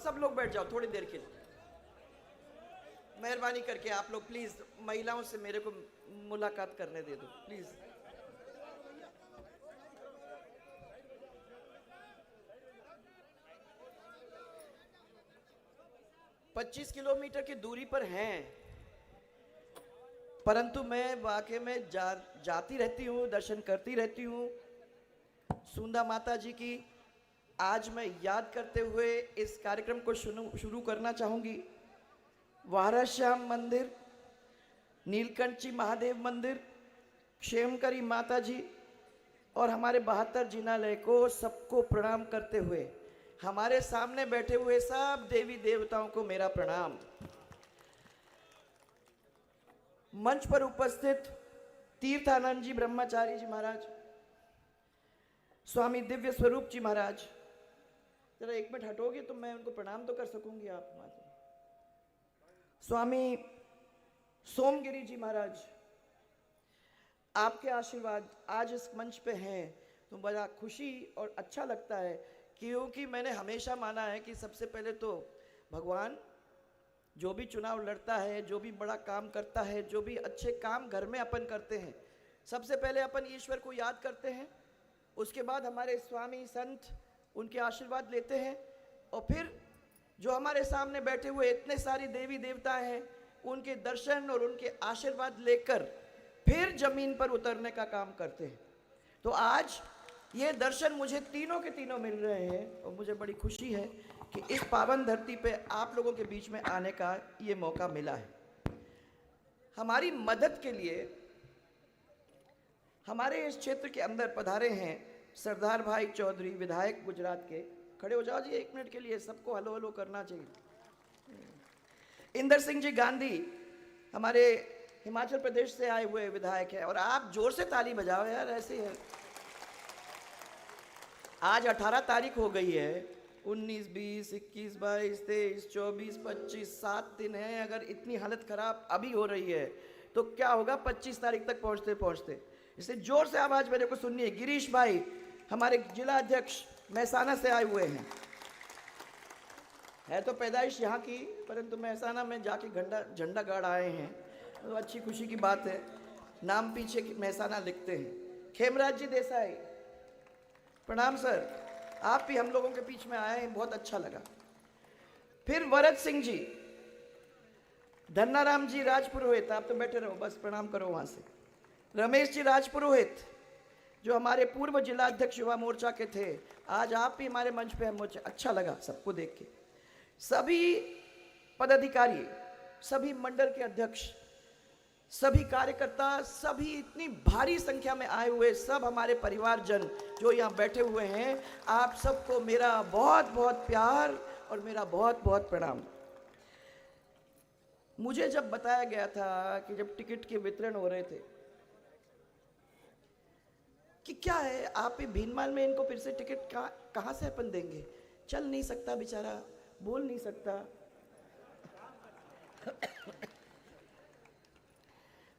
सब लोग बैठ जाओ थोड़ी देर के लिए। मेहरबानी करके आप लोग प्लीज महिलाओं से मेरे को मुलाकात करने दे दो प्लीज। पच्चीस किलोमीटर की दूरी पर हैं, परंतु मैं वाकई में जाती रहती हूँ, दर्शन करती रहती हूँ सुंदा माता जी की। आज मैं याद करते हुए इस कार्यक्रम को शुरू करना चाहूँगी। वाराश्याम मंदिर, नीलकंठी महादेव मंदिर, क्षेमकरी माता जी और हमारे 72 जिनालय को सबको प्रणाम करते हुए, हमारे सामने बैठे हुए सब देवी देवताओं को मेरा प्रणाम। मंच पर उपस्थित तीर्थानंद जी ब्रह्मचारी जी महाराज, स्वामी दिव्य स्वरूप जी महाराज, जरा एक मिनट हटोगे तो मैं उनको प्रणाम तो कर सकूंगी आप माता। स्वामी सोमगिरी जी महाराज, आपके आशीर्वाद आज इस मंच पे हैं तो बड़ा खुशी और अच्छा लगता है, क्योंकि मैंने हमेशा माना है कि सबसे पहले तो भगवान जो भी चुनाव लड़ता है, जो भी बड़ा काम करता है, जो भी अच्छे काम घर में अपन करते हैं, सबसे पहले अपन ईश्वर को याद करते हैं, उसके बाद हमारे स्वामी संत उनके आशीर्वाद लेते हैं, और फिर जो हमारे सामने बैठे हुए इतने सारी देवी देवता हैं उनके दर्शन और उनके आशीर्वाद लेकर फिर जमीन पर उतरने का काम करते हैं। तो आज ये दर्शन मुझे तीनों के तीनों मिल रहे हैं और मुझे बड़ी खुशी है कि इस पावन धरती पे आप लोगों के बीच में आने का ये मौका मिला है। हमारी मदद के लिए हमारे इस क्षेत्र के अंदर पधारे हैं सरदार भाई चौधरी, विधायक गुजरात के। खड़े हो जाओ जी एक मिनट के लिए, सबको हलो हलो करना चाहिए। इंदर सिंह जी गांधी हमारे हिमाचल प्रदेश से आए हुए विधायक हैं, और आप जोर से ताली बजाओ यार, ऐसे है। आज 18 तारीख हो गई है, 19, 20, 21, 22, 23, 24, 25 7 दिन है। अगर इतनी हालत खराब अभी हो रही है तो क्या होगा 25 तारीख तक पहुंचते पहुंचते। इससे जोर से आवाज मेरे को सुननी है। गिरीश भाई हमारे जिला अध्यक्ष महसाना से आए हुए हैं, है तो पैदाइश यहाँ की, परंतु महसाना में जाके झंडा गाड़ आए हैं, तो अच्छी खुशी की बात है। नाम पीछे महसाना लिखते हैं। खेमराज जी देसाई, प्रणाम सर, आप भी हम लोगों के बीच में आए हैं, बहुत अच्छा लगा। फिर वरद सिंह जी, धन्नाराम जी राजपुरोहित, आप तो बैठे रहो बस, प्रणाम करो वहां से। रमेश जी राजपुरोहित जो हमारे पूर्व जिला अध्यक्ष युवा मोर्चा के थे, आज आप भी हमारे मंच पे हैं, मुझे अच्छा लगा सबको देख के। सभी पदाधिकारी, सभी मंडल के अध्यक्ष, सभी कार्यकर्ता, सभी इतनी भारी संख्या में आए हुए सब हमारे परिवारजन जो यहाँ बैठे हुए हैं, आप सबको मेरा बहुत बहुत प्यार और मेरा बहुत बहुत प्रणाम। मुझे जब बताया गया था कि जब टिकट के वितरण हो रहे थे कि क्या है आप ही भीनमाल में इनको फिर से टिकट कहाँ से अपन देंगे, चल नहीं सकता बेचारा, बोल नहीं सकता,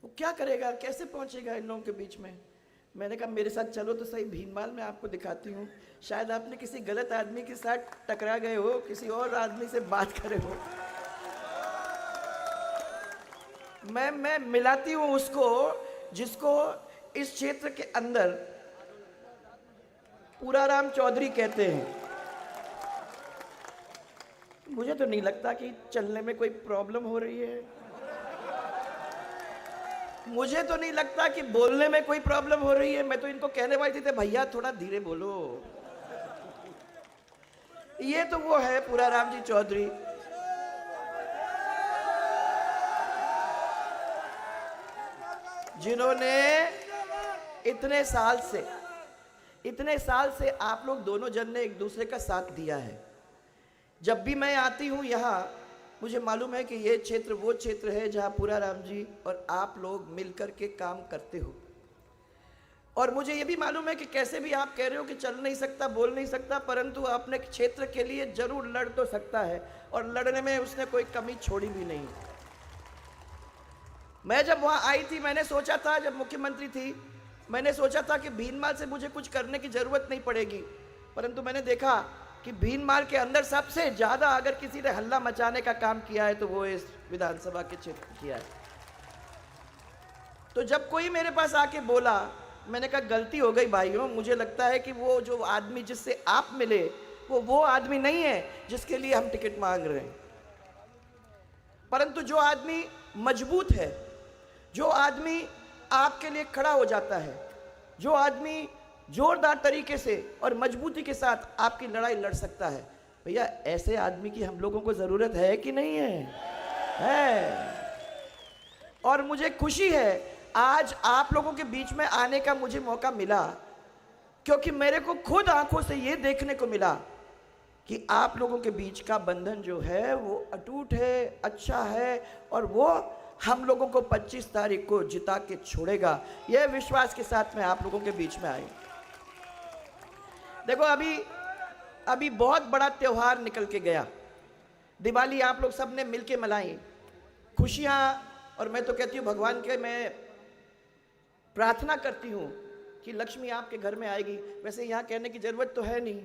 वो क्या करेगा, कैसे पहुंचेगा इन लोगों के बीच में। मैंने कहा मेरे साथ चलो तो सही, भीनमाल में आपको दिखाती हूँ, शायद आपने किसी गलत आदमी के साथ टकरा गए हो, किसी और आदमी से बात करे हो। मैं मिलाती हूँ उसको जिसको इस क्षेत्र के अंदर पूराराम चौधरी कहते हैं। मुझे तो नहीं लगता कि चलने में कोई प्रॉब्लम हो रही है, मुझे तो नहीं लगता कि बोलने में कोई प्रॉब्लम हो रही है। मैं तो इनको कहने वाली थी भैया थोड़ा धीरे बोलो। ये तो वो है पूराराम जी चौधरी, जिन्होंने इतने साल से आप लोग दोनों जन ने एक दूसरे का साथ दिया है। जब भी मैं आती हूँ यहाँ, मुझे मालूम है कि ये क्षेत्र वो क्षेत्र है जहाँ पूराराम जी और आप लोग मिलकर के काम करते हो। और मुझे ये भी मालूम है कि कैसे भी आप कह रहे हो कि चल नहीं सकता, बोल नहीं सकता, परंतु अपने क्षेत्र के लिए जरूर लड़ तो सकता है, और लड़ने में उसने कोई कमी छोड़ी भी नहीं। मैं जब वहाँ आई थी, मैंने सोचा था, जब मुख्यमंत्री थी, मैंने सोचा था कि भीनमाल से मुझे कुछ करने की जरूरत नहीं पड़ेगी, परंतु मैंने देखा कि भीनमाल के अंदर सबसे ज्यादा अगर किसी ने हल्ला मचाने का काम किया है तो वो इस विधानसभा के क्षेत्र किया है। तो जब कोई मेरे पास आके बोला, मैंने कहा गलती हो गई भाइयों, मुझे लगता है कि वो जो आदमी जिससे आप मिले वो आदमी नहीं है जिसके लिए हम टिकट मांग रहे हैं, परंतु जो आदमी मजबूत है, जो आदमी आपके लिए खड़ा हो जाता है, जो आदमी जोरदार तरीके से और मजबूती के साथ आपकी लड़ाई लड़ सकता है, भैया ऐसे आदमी की हम लोगों को जरूरत है कि नहीं है। और मुझे खुशी है आज आप लोगों के बीच में आने का मुझे मौका मिला, क्योंकि मेरे को खुद आंखों से यह देखने को मिला कि आप लोगों के बीच का बंधन जो है वो अटूट है, अच्छा है, और वो हम लोगों को 25 तारीख को जिता के छोड़ेगा। यह विश्वास के साथ मैं आप लोगों के बीच में आई। देखो अभी बहुत बड़ा त्योहार निकल के गया, दिवाली आप लोग सब ने मिलके मनाई, खुशियां, और मैं तो कहती हूँ भगवान के मैं प्रार्थना करती हूँ कि लक्ष्मी आपके घर में आएगी। वैसे यहाँ कहने की जरूरत तो है नहीं,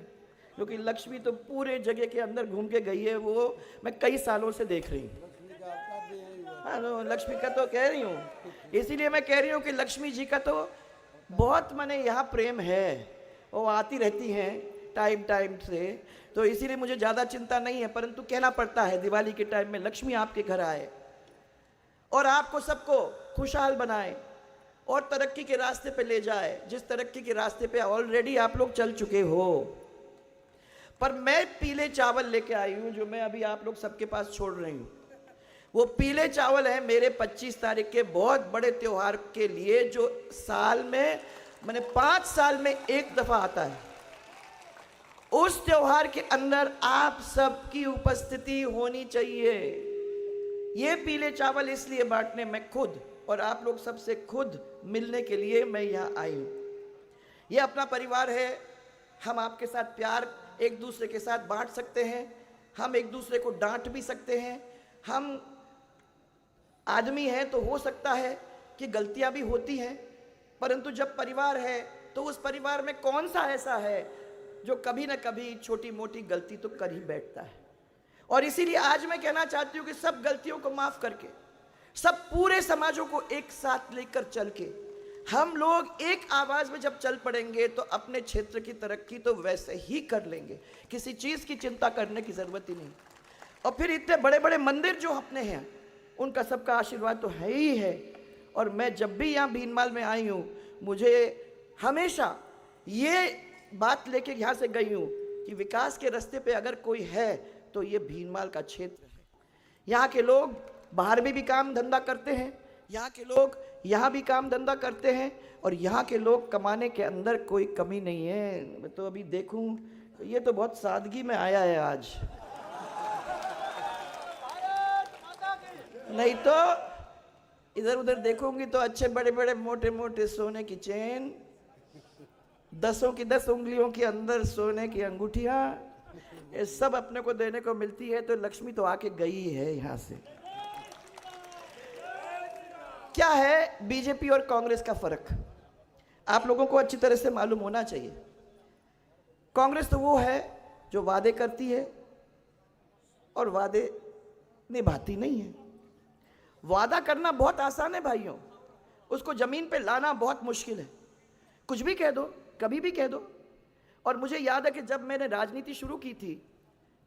क्योंकि लक्ष्मी तो पूरे जगह के अंदर घूम के गई है, वो मैं कई सालों से देख रही हूँ। हाँ, लक्ष्मी का तो कह रही हूँ, इसीलिए मैं कह रही हूँ कि लक्ष्मी जी का तो बहुत माने यहाँ प्रेम है, वो आती रहती हैं टाइम से, तो इसीलिए मुझे ज़्यादा चिंता नहीं है, परंतु कहना पड़ता है दिवाली के टाइम में लक्ष्मी आपके घर आए और आपको सबको खुशहाल बनाए और तरक्की के रास्ते पे ले जाए, जिस तरक्की के रास्ते पे ऑलरेडी आप लोग चल चुके हो। पर मैं पीले चावल लेके आई हूँ जो मैं अभी आप लोग सबके पास छोड़ रही हूँ। वो पीले चावल है मेरे 25 तारीख के बहुत बड़े त्योहार के लिए, जो साल में मैंने 5 साल में एक दफा आता है। उस त्योहार के अंदर आप सबकी उपस्थिति होनी चाहिए। ये पीले चावल इसलिए बांटने मैं खुद और आप लोग सबसे खुद मिलने के लिए मैं यहाँ आई हूँ। ये अपना परिवार है, हम आपके साथ प्यार एक दूसरे के साथ बांट सकते हैं, हम एक दूसरे को डांट भी सकते हैं, हम आदमी हैं तो हो सकता है कि गलतियां भी होती हैं, परंतु जब परिवार है तो उस परिवार में कौन सा ऐसा है जो कभी ना कभी छोटी मोटी गलती तो कर ही बैठता है। और इसीलिए आज मैं कहना चाहती हूँ कि सब गलतियों को माफ करके, सब पूरे समाजों को एक साथ लेकर चल के हम लोग एक आवाज में जब चल पड़ेंगे तो अपने क्षेत्र की तरक्की तो वैसे ही कर लेंगे, किसी चीज की चिंता करने की जरूरत ही नहीं। और फिर इतने बड़े बड़े मंदिर जो अपने हैं उनका सबका आशीर्वाद तो है ही है। और मैं जब भी यहाँ भीनमाल में आई हूँ, मुझे हमेशा ये बात लेके यहाँ से गई हूँ कि विकास के रास्ते पे अगर कोई है तो ये भीनमाल का क्षेत्र है। यहाँ के लोग बाहर में भी काम धंधा करते हैं, यहाँ के लोग यहाँ भी काम धंधा करते हैं, और यहाँ के लोग कमाने के अंदर कोई कमी नहीं है। मैं तो अभी देखूं ये तो बहुत सादगी में आया है आज, नहीं तो इधर उधर देखूंगी तो अच्छे बड़े बड़े मोटे मोटे सोने की चेन, 10 की 10 उंगलियों के अंदर सोने की अंगूठियां, ये सब अपने को देने को मिलती है। तो लक्ष्मी तो आके गई है यहां से। क्या है बीजेपी और कांग्रेस का फर्क, आप लोगों को अच्छी तरह से मालूम होना चाहिए। कांग्रेस तो वो है जो वादे करती है और वादे निभाती नहीं है। वादा करना बहुत आसान है भाइयों, उसको जमीन पे लाना बहुत मुश्किल है। कुछ भी कह दो, कभी भी कह दो। और मुझे याद है कि जब मैंने राजनीति शुरू की थी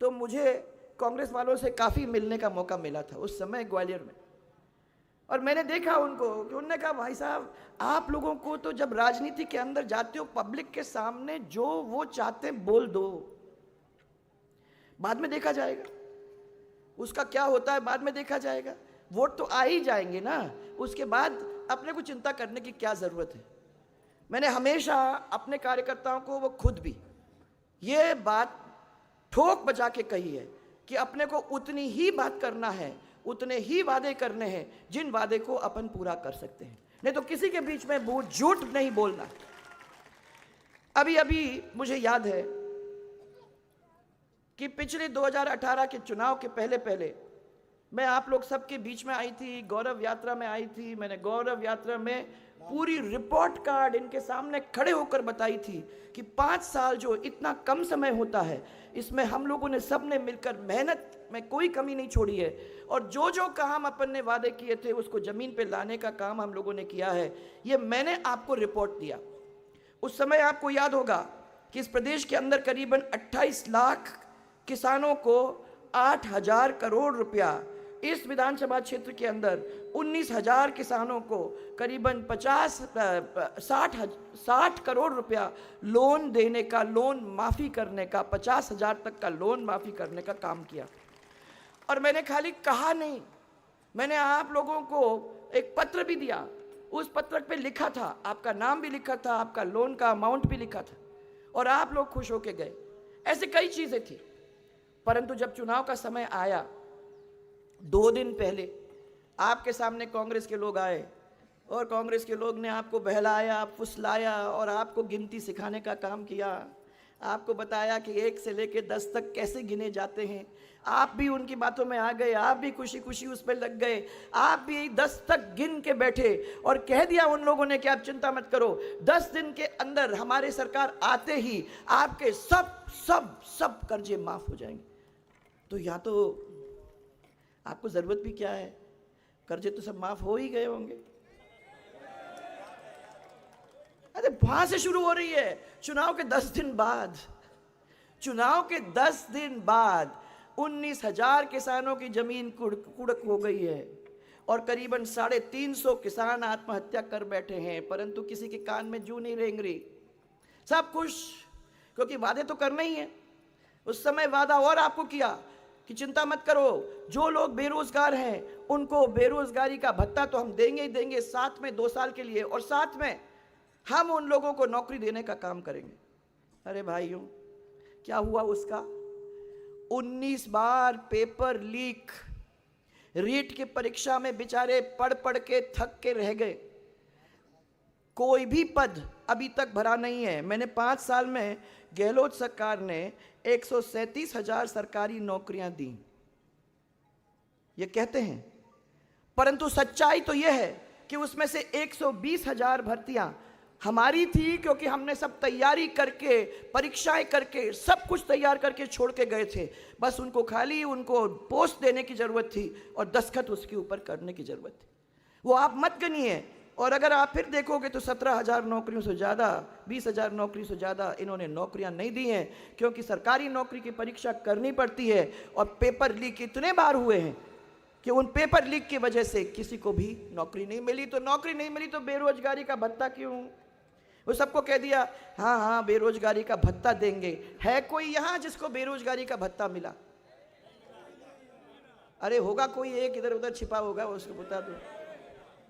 तो मुझे कांग्रेस वालों से काफ़ी मिलने का मौका मिला था उस समय ग्वालियर में, और मैंने देखा उनको कि उन्होंने कहा भाई साहब आप लोगों को तो जब राजनीति के अंदर जाते हो पब्लिक के सामने जो वो चाहते हैं बोल दो, बाद में देखा जाएगा उसका क्या होता है, बाद में देखा जाएगा। वोट तो आ ही जाएंगे ना, उसके बाद अपने को चिंता करने की क्या ज़रूरत है। मैंने हमेशा अपने कार्यकर्ताओं को, वो खुद भी ये बात ठोक बजा के कही है कि अपने को उतनी ही बात करना है, उतने ही वादे करने हैं जिन वादे को अपन पूरा कर सकते हैं, नहीं तो किसी के बीच में झूठ नहीं बोलना। अभी अभी मुझे याद है कि पिछले 2018 के चुनाव के पहले मैं आप लोग सबके बीच में आई थी, गौरव यात्रा में आई थी। मैंने गौरव यात्रा में पूरी रिपोर्ट कार्ड इनके सामने खड़े होकर बताई थी कि 5 साल जो इतना कम समय होता है, इसमें हम लोगों ने सबने मिलकर मेहनत में कोई कमी नहीं छोड़ी है, और जो जो काम अपन ने वादे किए थे उसको ज़मीन पे लाने का काम हम लोगों ने किया है। ये मैंने आपको रिपोर्ट दिया। उस समय आपको याद होगा कि इस प्रदेश के अंदर करीबन 28 लाख किसानों को 8,000 करोड़ रुपया, इस विधानसभा क्षेत्र के अंदर 19,000 किसानों को करीबन 60 करोड़ रुपया लोन देने का, लोन माफ़ी करने का, 50,000 तक का लोन माफ़ी करने का काम किया। और मैंने खाली कहा नहीं, मैंने आप लोगों को एक पत्र भी दिया। उस पत्र पे लिखा था, आपका नाम भी लिखा था, आपका लोन का अमाउंट भी लिखा था, और आप लोग खुश होके गए। ऐसे कई चीज़ें थी। परंतु जब चुनाव का समय आया, 2 दिन पहले आपके सामने कांग्रेस के लोग आए, और कांग्रेस के लोग ने आपको बहलाया, फुसलाया, और आपको गिनती सिखाने का काम किया। आपको बताया कि 1 से लेकर 10 तक कैसे गिने जाते हैं। आप भी उनकी बातों में आ गए, आप भी खुशी खुशी उस पर लग गए, आप भी 10 तक गिन के बैठे, और कह दिया उन लोगों ने कि आप चिंता मत करो, 10 दिन के अंदर हमारी सरकार आते ही आपके सब सब सब कर्जे माफ हो जाएंगे। तो या तो आपको जरूरत भी क्या है, कर्जे तो सब माफ हो ही गए होंगे। अरे वहां से शुरू हो रही है। चुनाव के 10 दिन बाद, चुनाव के 10 दिन बाद 19,000 किसानों की जमीन कुड़क हो गई है, और करीबन 350 किसान आत्महत्या कर बैठे हैं। परंतु किसी के कान में जू नहीं रेंग रही, सब खुश, क्योंकि वादे तो करने ही है। उस समय वादा और आपको किया कि चिंता मत करो, जो लोग बेरोजगार हैं उनको बेरोजगारी का भत्ता तो हम देंगे ही देंगे, साथ में 2 साल के लिए, और साथ में हम उन लोगों को नौकरी देने का काम करेंगे। अरे भाइयों, क्या हुआ उसका? 19 बार पेपर लीक, रीट की परीक्षा में बेचारे पढ़ पढ़ के थक के रह गए। कोई भी पद अभी तक भरा नहीं है। मैंने 5 साल में गहलोत सरकार ने 137,000 सरकारी नौकरियां दी, ये कहते हैं, परंतु सच्चाई तो यह है कि उसमें से 120,000 भर्तियां हमारी थी, क्योंकि हमने सब तैयारी करके, परीक्षाएं करके, सब कुछ तैयार करके छोड़ के गए थे। बस उनको खाली उनको पोस्ट देने की जरूरत थी और दस्तखत उसके ऊपर करने की जरूरत थी। वो आप मत गनिए। और अगर आप फिर देखोगे तो 17,000 नौकरियों से ज़्यादा, 20,000 नौकरी से ज़्यादा इन्होंने नौकरियां नहीं दी हैं, क्योंकि सरकारी नौकरी की परीक्षा करनी पड़ती है, और पेपर लीक इतने बार हुए हैं कि उन पेपर लीक की वजह से किसी को भी नौकरी नहीं मिली। तो नौकरी नहीं मिली तो बेरोजगारी का भत्ता क्यों? वो सबको कह दिया हाँ हाँ बेरोजगारी का भत्ता देंगे। है कोई यहाँ जिसको बेरोजगारी का भत्ता मिला? अरे होगा कोई, एक इधर उधर छिपा होगा, उसको बता दो।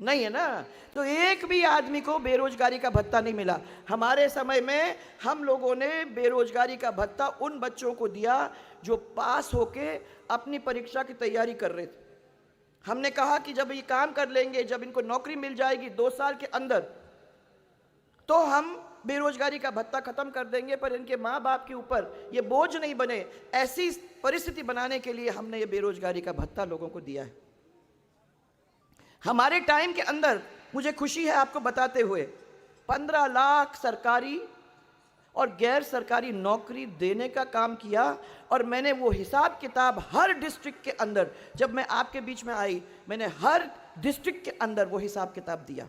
नहीं है ना? तो एक भी आदमी को बेरोजगारी का भत्ता नहीं मिला। हमारे समय में हम लोगों ने बेरोजगारी का भत्ता उन बच्चों को दिया जो पास होके अपनी परीक्षा की तैयारी कर रहे थे। हमने कहा कि जब ये काम कर लेंगे, जब इनको नौकरी मिल जाएगी 2 साल के अंदर, तो हम बेरोजगारी का भत्ता खत्म कर देंगे, पर इनके माँ बाप के ऊपर ये बोझ नहीं बने, ऐसी परिस्थिति बनाने के लिए हमने ये बेरोजगारी का भत्ता लोगों को दिया है। हमारे टाइम के अंदर मुझे खुशी है आपको बताते हुए 15 लाख सरकारी और गैर सरकारी नौकरी देने का काम किया, और मैंने वो हिसाब किताब हर डिस्ट्रिक्ट के अंदर, जब मैं आपके बीच में आई, मैंने हर डिस्ट्रिक्ट के अंदर वो हिसाब किताब दिया।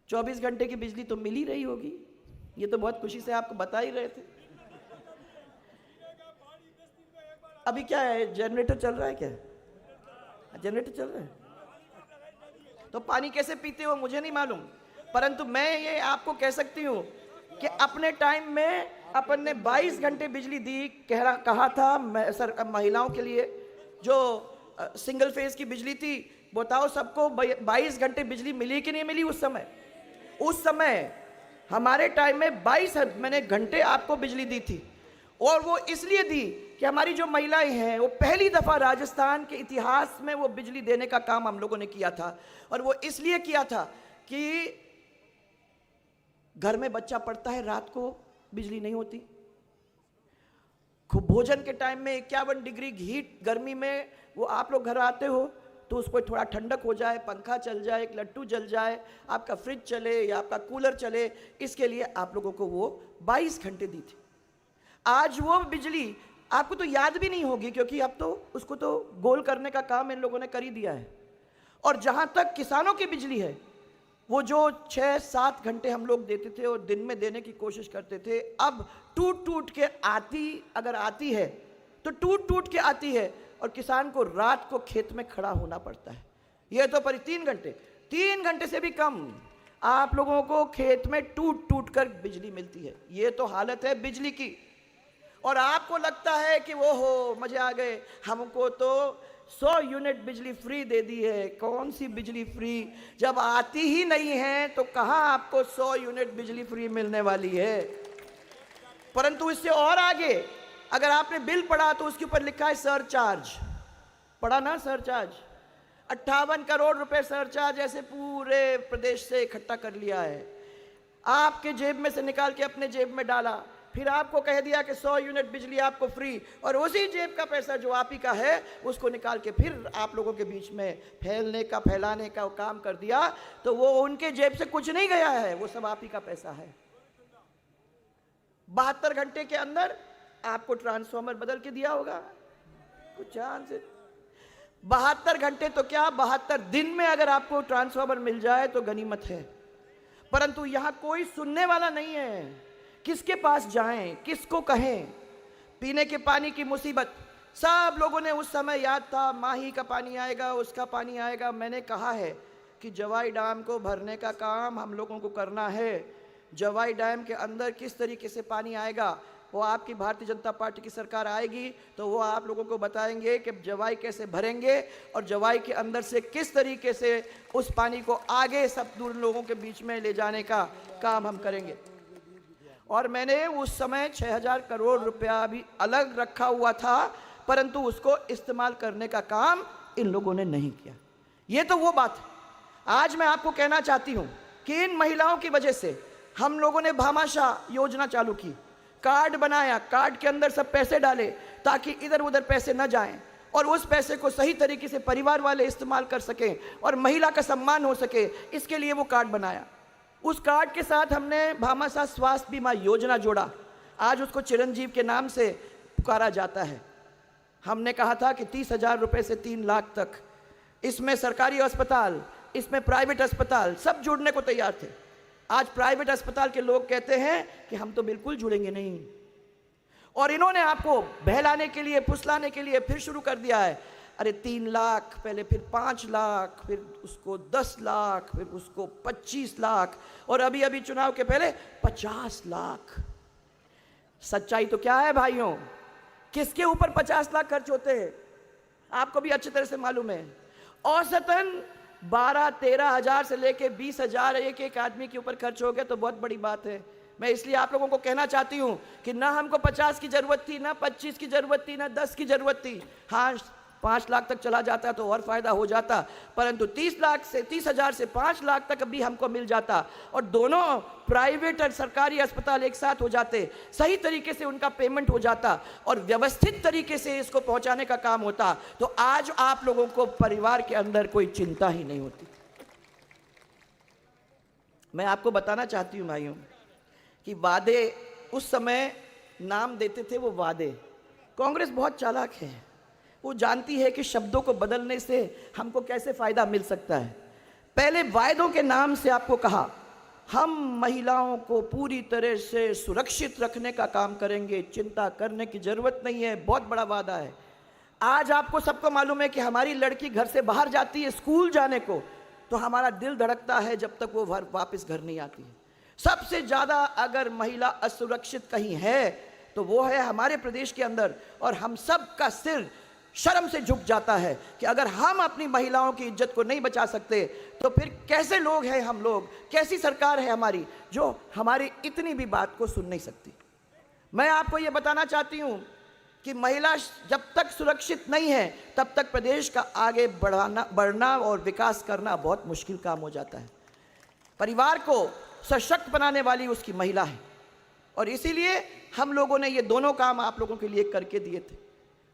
24 घंटे की बिजली तो मिल ही रही होगी, ये तो बहुत खुशी से आपको बता ही रहे थे। अभी क्या है, जनरेटर चल रहा है क्या? जनरेटर चल रहा है तो पानी कैसे पीते हो मुझे नहीं मालूम, परंतु मैं ये आपको कह सकती हूँ कि अपने टाइम में अपन ने 22 घंटे बिजली दी। कहा था महिलाओं के लिए जो सिंगल फेज की बिजली थी, बताओ सबको 22 घंटे बिजली मिली कि नहीं मिली? उस समय हमारे टाइम में 22 मैंने घंटे आपको बिजली दी थी, और वो इसलिए दी कि हमारी जो महिलाएं हैं वो पहली दफा राजस्थान के इतिहास में वो बिजली देने का काम हम लोगों ने किया था। और वो इसलिए किया था कि घर में बच्चा पढ़ता है, रात को बिजली नहीं होती, खूब भोजन के टाइम में 51 डिग्री हीट गर्मी में वो आप लोग घर आते हो तो उसको थोड़ा ठंडक हो जाए, पंखा चल जाए, एक लट्टू जल जाए, आपका फ्रिज चले या आपका कूलर चले, इसके लिए आप लोगों को वो 22 घंटे दी थी। आज वो बिजली आपको तो याद भी नहीं होगी, क्योंकि अब तो उसको तो गोल करने का काम इन लोगों ने कर ही दिया है। और जहां तक किसानों की बिजली है, वो जो 6-7 घंटे हम लोग देते थे और दिन में देने की कोशिश करते थे, अब टूट टूट के अगर आती है तो टूट टूट के आती है और किसान को रात को खेत में खड़ा होना पड़ता है। ये तो पर 3 घंटे से भी कम आप लोगों को खेत में टूट टूट कर बिजली मिलती है। ये तो हालत है बिजली की। और आपको लगता है कि वो हो मजे आ गए, हमको तो 100 यूनिट बिजली फ्री दे दी है। कौन सी बिजली फ्री, जब आती ही नहीं है तो कहां आपको 100 यूनिट बिजली फ्री मिलने वाली है। परंतु इससे और आगे अगर आपने बिल पढ़ा तो उसके ऊपर लिखा है सरचार्ज, पढ़ा ना सरचार्ज, 58 करोड़ रुपए सरचार्ज ऐसे पूरे प्रदेश से इकट्ठा कर लिया है। आपके जेब में से निकाल के अपने जेब में डाला, फिर आपको कह दिया कि 100 यूनिट बिजली आपको फ्री, और उसी जेब का पैसा जो आप ही का है उसको निकाल के फिर आप लोगों के बीच में फैलाने का काम कर दिया। तो वो उनके जेब से कुछ नहीं गया है, वो सब आप ही का पैसा है। 72 घंटे के अंदर आपको ट्रांसफॉर्मर बदल के दिया होगा कुछ चांस है। 72 घंटे तो क्या, 72 दिन में अगर आपको ट्रांसफॉर्मर मिल जाए तो गनीमत है। परंतु यहां कोई सुनने वाला नहीं है। किसके पास जाएं, किसको कहें? पीने के पानी की मुसीबत सब लोगों ने उस समय याद था, माही का पानी आएगा, उसका पानी आएगा। मैंने कहा है कि जवाई डैम को भरने का काम हम लोगों को करना है। जवाई डैम के अंदर किस तरीके से पानी आएगा, वो आपकी भारतीय जनता पार्टी की सरकार आएगी तो वो आप लोगों को बताएंगे कि जवाई कैसे भरेंगे और जवाई के अंदर से किस तरीके से उस पानी को आगे सब दूर लोगों के बीच में ले जाने का काम हम करेंगे। और मैंने उस समय 6000 करोड़ रुपया भी अलग रखा हुआ था, परंतु उसको इस्तेमाल करने का काम इन लोगों ने नहीं किया। ये तो वो बात है। आज मैं आपको कहना चाहती हूँ कि इन महिलाओं की वजह से हम लोगों ने भामाशाह योजना चालू की, कार्ड बनाया, कार्ड के अंदर सब पैसे डाले ताकि इधर उधर पैसे न जाएं और उस पैसे को सही तरीके से परिवार वाले इस्तेमाल कर सकें और महिला का सम्मान हो सके, इसके लिए वो कार्ड बनाया। उस कार्ड के साथ हमने भामाशाह स्वास्थ्य बीमा योजना जोड़ा। आज उसको चिरंजीव के नाम से पुकारा जाता है। हमने कहा था कि 30,000 रुपये से 3 लाख तक, इसमें सरकारी अस्पताल, इसमें प्राइवेट अस्पताल सब जुड़ने को तैयार थे। आज प्राइवेट अस्पताल के लोग कहते हैं कि हम तो बिल्कुल जुड़ेंगे नहीं, और इन्होंने आपको बहलाने के लिए, फुसलाने के लिए फिर शुरू कर दिया है। अरे 3 लाख, पहले फिर 5 लाख, फिर उसको 10 लाख, फिर उसको 25 लाख, और अभी अभी चुनाव के पहले 50 लाख। सच्चाई तो क्या है भाइयों? किसके ऊपर 50 लाख खर्च होते हैं आपको भी अच्छी तरह से मालूम है। औसतन 12-13 हज़ार से लेके 20 हज़ार एक एक आदमी के ऊपर खर्च हो गया तो बहुत बड़ी बात है। मैं इसलिए आप लोगों को कहना चाहती हूं कि ना हमको 50 की जरूरत थी, ना 25 की जरूरत थी, ना 10 की जरूरत थी। हाँ, 5 लाख तक चला जाता तो और फायदा हो जाता, परंतु 30 हज़ार से 5 लाख तक भी हमको मिल जाता और दोनों प्राइवेट और सरकारी अस्पताल एक साथ हो जाते, सही तरीके से उनका पेमेंट हो जाता और व्यवस्थित तरीके से इसको पहुंचाने का काम होता, तो आज आप लोगों को परिवार के अंदर कोई चिंता ही नहीं होती। मैं आपको बताना चाहती हूं भाइयों कि वादे उस समय नाम देते थे, वो वादे। कांग्रेस बहुत चालाक है, वो जानती है कि शब्दों को बदलने से हमको कैसे फायदा मिल सकता है। पहले वायदों के नाम से आपको कहा हम महिलाओं को पूरी तरह से सुरक्षित रखने का काम करेंगे, चिंता करने की जरूरत नहीं है, बहुत बड़ा वादा है। आज आपको सबको मालूम है कि हमारी लड़की घर से बाहर जाती है स्कूल जाने को तो हमारा दिल धड़कता है जब तक वो वापस घर नहीं आती है। सबसे ज्यादा अगर महिला असुरक्षित कहीं है तो वो है हमारे प्रदेश के अंदर, और हम सब का सिर शर्म से झुक जाता है कि अगर हम अपनी महिलाओं की इज्जत को नहीं बचा सकते तो फिर कैसे लोग हैं हम लोग, कैसी सरकार है हमारी जो हमारी इतनी भी बात को सुन नहीं सकती। मैं आपको ये बताना चाहती हूँ कि महिला जब तक सुरक्षित नहीं है तब तक प्रदेश का आगे बढ़ना और विकास करना बहुत मुश्किल काम हो जाता है। परिवार को सशक्त बनाने वाली उसकी महिला है, और इसीलिए हम लोगों ने ये दोनों काम आप लोगों के लिए करके दिए थे।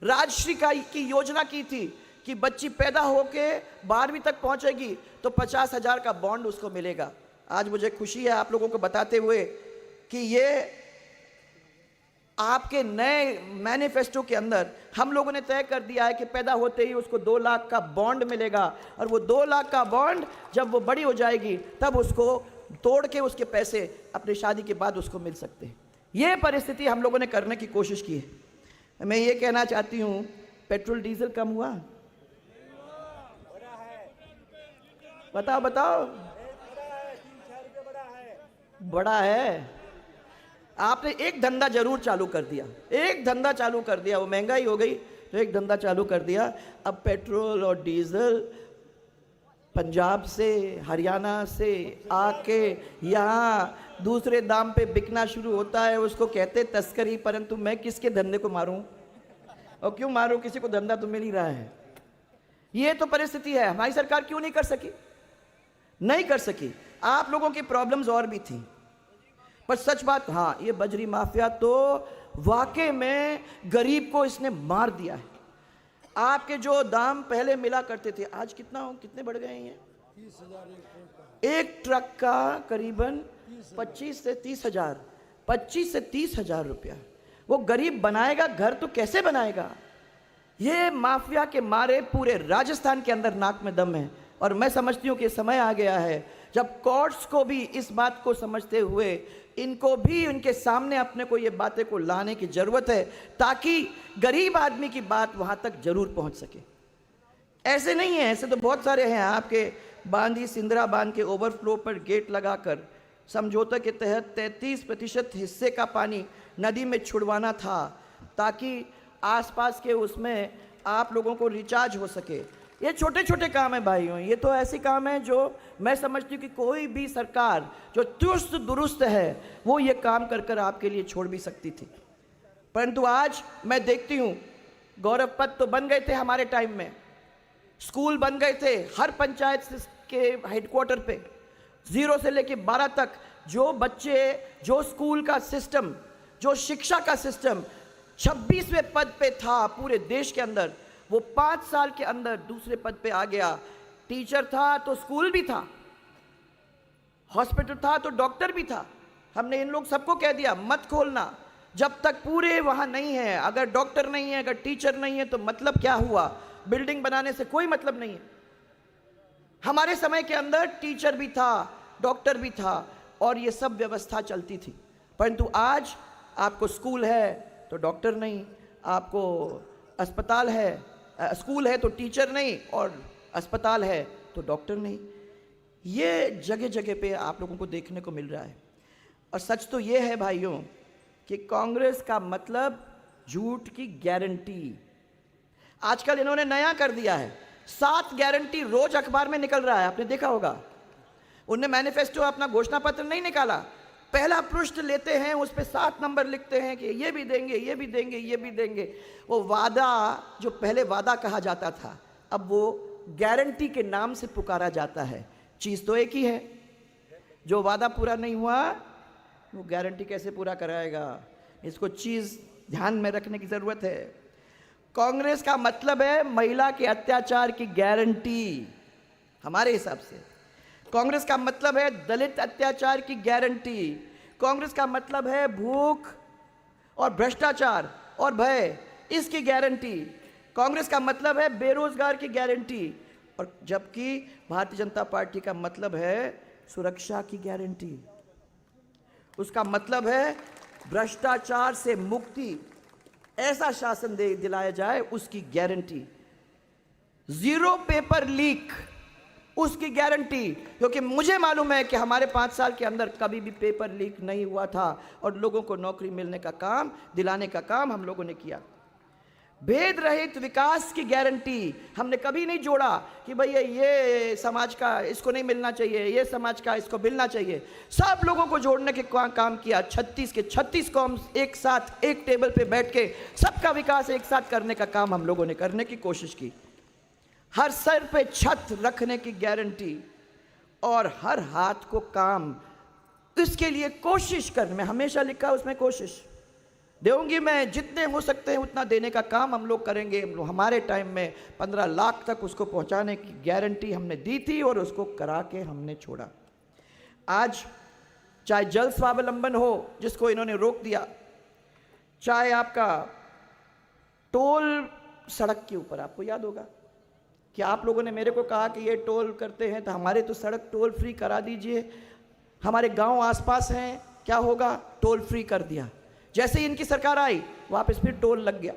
राजश्री की योजना की थी कि बच्ची पैदा होके 12वीं तक पहुंचेगी तो 50,000 का बॉन्ड उसको मिलेगा। आज मुझे खुशी है आप लोगों को बताते हुए कि ये आपके नए मैनिफेस्टो के अंदर हम लोगों ने तय कर दिया है कि पैदा होते ही उसको 2 लाख का बॉन्ड मिलेगा, और वो 2 लाख का बॉन्ड जब वो बड़ी हो जाएगी तब उसको तोड़ के उसके पैसे अपनी शादी के बाद उसको मिल सकते हैं। ये परिस्थिति हम लोगों ने करने की कोशिश की है। मैं ये कहना चाहती हूँ, पेट्रोल डीजल कम हुआ? बताओ बताओ। बड़ा है। आपने एक धंधा जरूर चालू कर दिया, एक धंधा चालू कर दिया। वो महंगाई हो गई तो एक धंधा चालू कर दिया। अब पेट्रोल और डीजल पंजाब से, हरियाणा से आके यहाँ दूसरे दाम पे बिकना शुरू होता है। उसको कहते तस्करी, परंतु मैं किसके धंधे को मारूं और क्यों मारूं? किसी को धंधा तो मिल ही रहा है। ये तो परिस्थिति है। हमारी सरकार क्यों नहीं कर सकी? नहीं कर सकी। आप लोगों की प्रॉब्लम्स और भी थी, पर सच बात, हाँ, ये बजरी माफिया तो वाकई में गरीब को इसने मार दिया है। आपके जो दाम पहले मिला करते थे, आज कितने बढ़ गए हैं? 30,000 एक ट्रक का, करीबन 25 से 30 हजार रुपया। वो गरीब बनाएगा घर तो कैसे बनाएगा? ये माफिया के मारे पूरे राजस्थान के अंदर नाक में दम है। और मैं समझती हूँ कि समय आ गया है जब कोर्ट्स को भी इस बात को समझते हुए इनको भी उनके सामने अपने को ये बातें को लाने की जरूरत है, ताकि गरीब आदमी की बात वहां तक जरूर पहुंच सके। ऐसे नहीं है, ऐसे तो बहुत सारे हैं। आपके बांदी सिंदरा बांध के ओवरफ्लो पर गेट लगाकर समझौते के तहत 33% हिस्से का पानी नदी में छुड़वाना था, ताकि आसपास के उसमें आप लोगों को रिचार्ज हो सके। ये छोटे छोटे काम है भाइयों, ये तो ऐसे काम है जो मैं समझती हूँ कि कोई भी सरकार जो चुस्त दुरुस्त है वो ये काम कर कर आपके लिए छोड़ भी सकती थी। परंतु आज मैं देखती हूँ, गौरव पथ तो बन गए थे हमारे टाइम में, स्कूल बन गए थे हर पंचायत के हेडक्वार्टर पे, 0 से लेके 12 तक। जो बच्चे, जो स्कूल का सिस्टम, जो शिक्षा का सिस्टम 26वें पद पे था पूरे देश के अंदर, वो 5 साल के अंदर दूसरे पद पे आ गया। टीचर था तो स्कूल भी था, हॉस्पिटल था तो डॉक्टर भी था। हमने इन लोग सबको कह दिया मत खोलना जब तक पूरे वहां नहीं है। अगर डॉक्टर नहीं है, अगर टीचर नहीं है तो मतलब क्या हुआ? बिल्डिंग बनाने से कोई मतलब नहीं है। हमारे समय के अंदर टीचर भी था, डॉक्टर भी था और ये सब व्यवस्था चलती थी। परंतु आज आपको स्कूल है तो डॉक्टर नहीं, आपको अस्पताल है, स्कूल है तो टीचर नहीं, और अस्पताल है तो डॉक्टर नहीं। ये जगह जगह पे आप लोगों को देखने को मिल रहा है। और सच तो ये है भाइयों कि कांग्रेस का मतलब झूठ की गारंटी। आजकल इन्होंने नया कर दिया है, 7 गारंटी रोज अखबार में निकल रहा है, आपने देखा होगा। उनने मैनिफेस्टो, अपना घोषणा पत्र नहीं निकाला, पहला पृष्ठ लेते हैं, उस पर 7 नंबर लिखते हैं कि ये भी देंगे, ये भी देंगे, ये भी देंगे। वो वादा जो पहले वादा कहा जाता था, अब वो गारंटी के नाम से पुकारा जाता है। चीज़ तो एक ही है। जो वादा पूरा नहीं हुआ वो गारंटी कैसे पूरा कराएगा? इसको चीज़ ध्यान में रखने की ज़रूरत है। कांग्रेस का मतलब है महिला के अत्याचार की गारंटी। हमारे हिसाब से कांग्रेस का मतलब है दलित अत्याचार की गारंटी। कांग्रेस का मतलब है भूख और भ्रष्टाचार और भय, इसकी गारंटी। कांग्रेस का मतलब है बेरोजगार की गारंटी, और जबकि भारतीय जनता पार्टी का मतलब है सुरक्षा की गारंटी। उसका मतलब है भ्रष्टाचार से मुक्ति, ऐसा शासन दिलाया जाए, उसकी गारंटी। 0 पेपर लीक, उसकी गारंटी। क्योंकि मुझे मालूम है कि हमारे 5 साल के अंदर कभी भी पेपर लीक नहीं हुआ था और लोगों को नौकरी मिलने का काम, दिलाने का काम हम लोगों ने किया। भेद रहित विकास की गारंटी। हमने कभी नहीं जोड़ा कि भैया ये समाज का इसको नहीं मिलना चाहिए, ये समाज का इसको मिलना चाहिए। सब लोगों को जोड़ने के काम किया। 36 के 36 कौम एक साथ एक टेबल पे बैठ के सबका विकास एक साथ करने का काम हम लोगों ने करने की कोशिश की। हर सर पे छत रखने की गारंटी और हर हाथ को काम, इसके लिए कोशिश करने में हमेशा लिखा उसमें कोशिश। देऊंगी मैं, जितने हो सकते हैं उतना देने का काम हम लोग करेंगे। हमारे टाइम में 15 लाख तक उसको पहुंचाने की गारंटी हमने दी थी और उसको करा के हमने छोड़ा। आज चाहे जल स्वावलंबन हो जिसको इन्होंने रोक दिया, चाहे आपका टोल सड़क के ऊपर, आपको याद होगा कि आप लोगों ने मेरे को कहा कि ये टोल करते हैं तो हमारे तो सड़क टोल फ्री करा दीजिए। हमारे गांव आसपास हैं, क्या होगा, टोल फ्री कर दिया। जैसे ही इनकी सरकार आई वापस फिर टोल लग गया।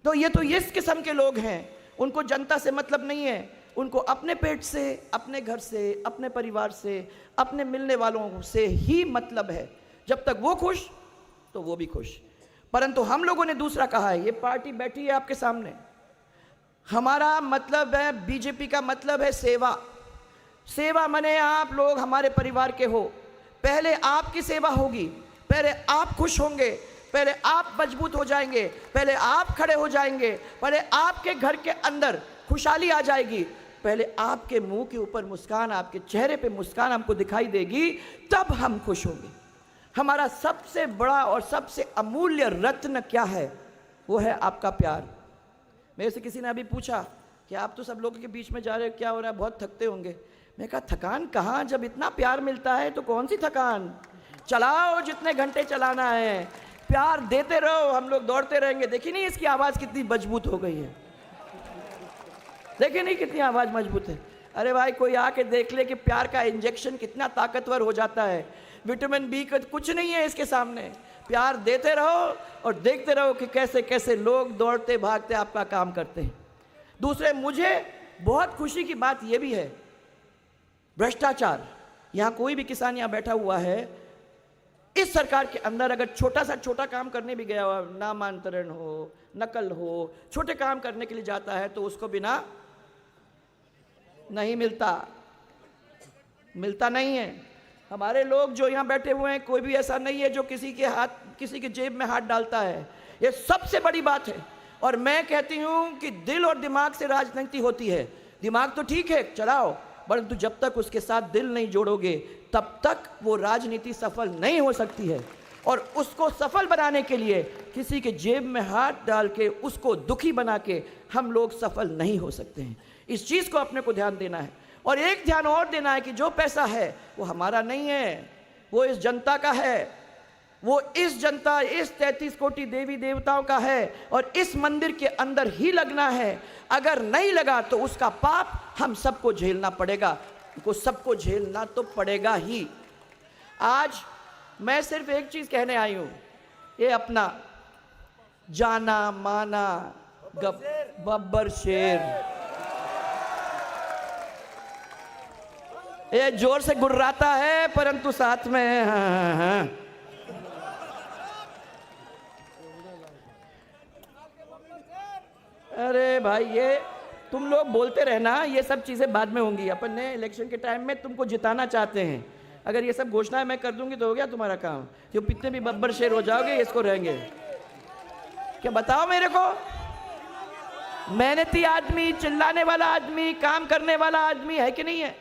तो ये इस किस्म के लोग हैं, उनको जनता से मतलब नहीं है, उनको अपने पेट से, अपने घर से, अपने परिवार से, अपने मिलने वालों से ही मतलब है। जब तक वो खुश तो वो भी खुश। परंतु हम लोगों ने दूसरा कहा है, ये पार्टी बैठी है आपके सामने, हमारा मतलब है, बीजेपी का मतलब है सेवा। सेवा माने आप लोग हमारे परिवार के हो, पहले आपकी सेवा होगी, पहले आप खुश होंगे, पहले आप मजबूत हो जाएंगे, पहले आप खड़े हो जाएंगे, पहले आपके घर के अंदर खुशहाली आ जाएगी, पहले आपके मुंह के ऊपर मुस्कान, आपके चेहरे पे मुस्कान हमको दिखाई देगी, तब हम खुश होंगे। हमारा सबसे बड़ा और सबसे अमूल्य रत्न क्या है? वो है आपका प्यार। मेरे से किसी ने अभी पूछा कि आप तो सब लोगों के बीच में जा रहे हो, क्या हो रहा है, बहुत थकते होंगे। मैं कहा थकान कहाँ, जब इतना प्यार मिलता है तो कौन सी थकान। चलाओ जितने घंटे चलाना है, प्यार देते रहो, हम लोग दौड़ते रहेंगे। देखी नहीं इसकी आवाज़ कितनी मजबूत हो गई है, देखी नहीं कितनी आवाज़ मजबूत है। अरे भाई कोई आके देख ले कि प्यार का इंजेक्शन कितना ताकतवर हो जाता है। विटामिन बी का कुछ नहीं है इसके सामने। प्यार देते रहो और देखते रहो कि कैसे कैसे लोग दौड़ते भागते आपका काम करते हैं। दूसरे, मुझे बहुत खुशी की बात यह भी है, भ्रष्टाचार, यहाँ कोई भी किसान यहाँ बैठा हुआ है, इस सरकार के अंदर अगर छोटा सा छोटा काम करने भी गया हो, नामांतरण हो, नकल हो, छोटे काम करने के लिए जाता है तो उसको बिना नहीं मिलता नहीं है। हमारे लोग जो यहाँ बैठे हुए हैं, कोई भी ऐसा नहीं है जो किसी के जेब में हाथ डालता है। ये सबसे बड़ी बात है। और मैं कहती हूँ कि दिल और दिमाग से राजनीति होती है। दिमाग तो ठीक है चलाओ, परंतु जब तक उसके साथ दिल नहीं जोड़ोगे तब तक वो राजनीति सफल नहीं हो सकती है। और उसको सफल बनाने के लिए किसी के जेब में हाथ डाल के उसको दुखी बना के हम लोग सफल नहीं हो सकते हैं। इस चीज़ को अपने को ध्यान देना है। और एक ध्यान और देना है कि जो पैसा है वो हमारा नहीं है, वो इस जनता का है। वो इस जनता, इस 33 कोटि देवी देवताओं का है और इस मंदिर के अंदर ही लगना है। अगर नहीं लगा तो उसका पाप हम सबको झेलना पड़ेगा, को सबको झेलना तो पड़ेगा ही। आज मैं सिर्फ एक चीज कहने आई हूं, ये अपना जाना माना बब्बर शेर, ये जोर से गुर्राता है परंतु साथ में हाँ। अरे भाई ये तुम लोग बोलते रहना, ये सब चीज़ें बाद में होंगी। अपन ने इलेक्शन के टाइम में तुमको जिताना चाहते हैं, अगर ये सब घोषणाएं मैं कर दूंगी तो हो गया तुम्हारा काम। जो कितने भी बब्बर शेर हो जाओगे इसको रहेंगे क्या? बताओ मेरे को। मेहनती आदमी, चिल्लाने वाला आदमी, काम करने वाला आदमी है कि नहीं है?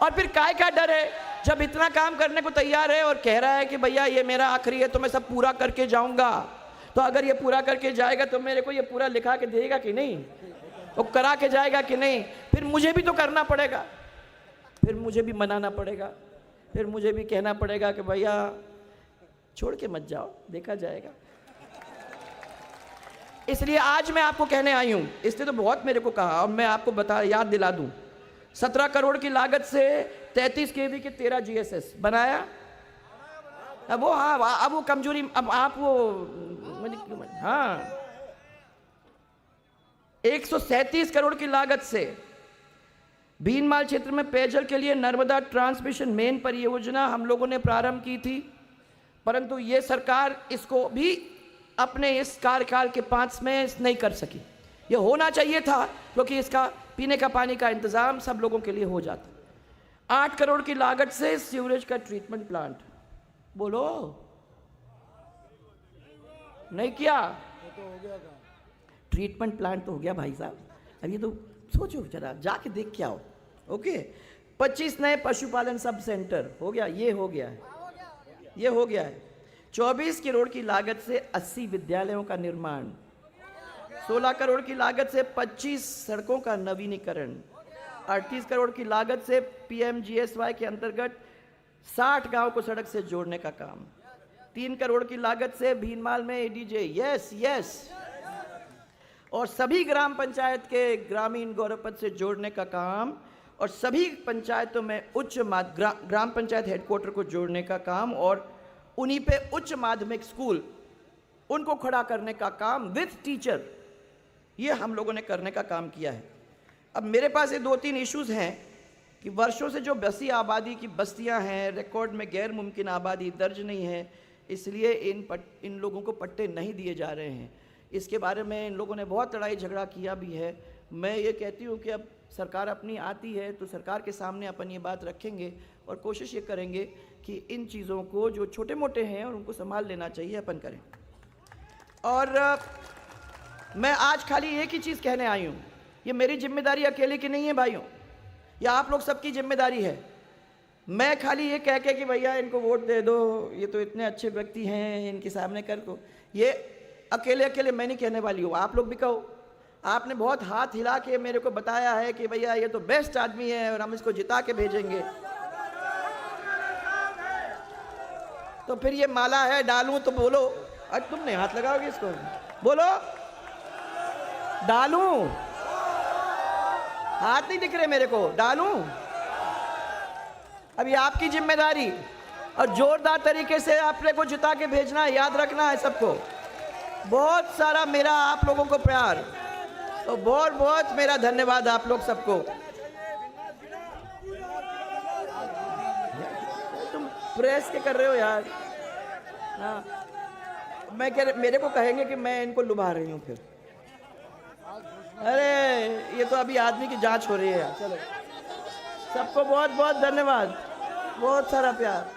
और फिर काय का डर है जब इतना काम करने को तैयार है और कह रहा है कि भैया ये मेरा आखिरी है तो मैं सब पूरा करके जाऊंगा। तो अगर ये पूरा करके जाएगा तो मेरे को ये पूरा लिखा के देगा कि नहीं, वो करा के जाएगा कि नहीं? फिर मुझे भी तो करना पड़ेगा, फिर मुझे भी मनाना पड़ेगा, फिर मुझे भी कहना पड़ेगा कि भैया छोड़ के मत जाओ, देखा जाएगा। इसलिए आज मैं आपको कहने आई हूं, इसने तो बहुत मेरे को कहा और मैं आपको याद दिला दूं, 17 करोड़ की लागत से 33 केवी के 13 GSS बनाया। अब वो हाँ, अब वो कमजोरी, अब आप वो हाँ 137 करोड़ की लागत से भीनमाल क्षेत्र में पेयजल के लिए नर्मदा ट्रांसमिशन मेन परियोजना हम लोगों ने प्रारंभ की थी, परंतु ये सरकार इसको भी अपने इस कार्यकाल के 5 में नहीं कर सकी। ये होना चाहिए था क्योंकि इसका पीने का पानी का इंतजाम सब लोगों के लिए हो जाता। 8 करोड़ की लागत से सीवरेज का ट्रीटमेंट प्लांट, बोलो नहीं किया तो हो गया था। ट्रीटमेंट प्लांट तो हो गया भाई साहब, अब ये तो सोचो जरा, जाके देख के आओ। ओके, 25 नए पशुपालन सब सेंटर हो गया, ये हो गया है, ये हो गया है। 24 करोड़ की लागत से 80 विद्यालयों का निर्माण, 16 करोड़ की लागत से 25 सड़कों का नवीनीकरण, 38 करोड़ की लागत से PMGSY के अंतर्गत 60 गांव को सड़क से जोड़ने का काम, 3 करोड़ की लागत से भीनमाल में ADJ, यस यस, और सभी ग्राम पंचायत के ग्रामीण गौरव पथ से जोड़ने का काम, और सभी पंचायतों में ग्राम पंचायत हेडक्वार्टर को जोड़ने का काम, और उन्हीं पे उच्च माध्यमिक स्कूल उनको खड़ा करने का काम विथ टीचर, ये हम लोगों ने करने का काम किया है। अब मेरे पास ये 2-3 इश्यूज हैं कि वर्षों से जो बसी आबादी की बस्तियां हैं, रिकॉर्ड में गैर मुमकिन आबादी दर्ज नहीं है, इसलिए इन लोगों को पट्टे नहीं दिए जा रहे हैं। इसके बारे में इन लोगों ने बहुत लड़ाई झगड़ा किया भी है। मैं ये कहती हूँ कि अब सरकार अपनी आती है तो सरकार के सामने अपन ये बात रखेंगे और कोशिश ये करेंगे कि इन चीज़ों को जो छोटे मोटे हैं और उनको संभाल लेना चाहिए, अपन करें। और मैं आज खाली एक ही चीज़ कहने आई हूँ, ये मेरी जिम्मेदारी अकेले की नहीं है भाइयों, ये आप लोग सबकी जिम्मेदारी है। मैं खाली ये कह के कि भैया इनको वोट दे दो, ये तो इतने अच्छे व्यक्ति हैं, इनके सामने कर दो, ये अकेले अकेले मैं नहीं कहने वाली हूँ, आप लोग भी कहो। आपने बहुत हाथ हिला के मेरे को बताया है कि भैया ये तो बेस्ट आदमी है और हम इसको जिता के भेजेंगे, तो फिर ये माला है डालूं तो बोलो। आज तुमने हाथ लगाओगे इसको, बोलो डालूं, हाथ नहीं दिख रहे मेरे को, डालूं। अब ये आपकी जिम्मेदारी और जोरदार तरीके से आपने को जिता के भेजना है, याद रखना है सबको। बहुत सारा मेरा आप लोगों को प्यार, तो बहुत बहुत मेरा धन्यवाद आप लोग सबको। तुम प्रेस के कर रहे हो यार, हाँ मैं कह मेरे को कहेंगे कि मैं इनको लुभा रही हूँ फिर। अरे ये तो अभी आदमी की जांच हो रही है यार। चलो सबको बहुत बहुत धन्यवाद, बहुत सारा प्यार।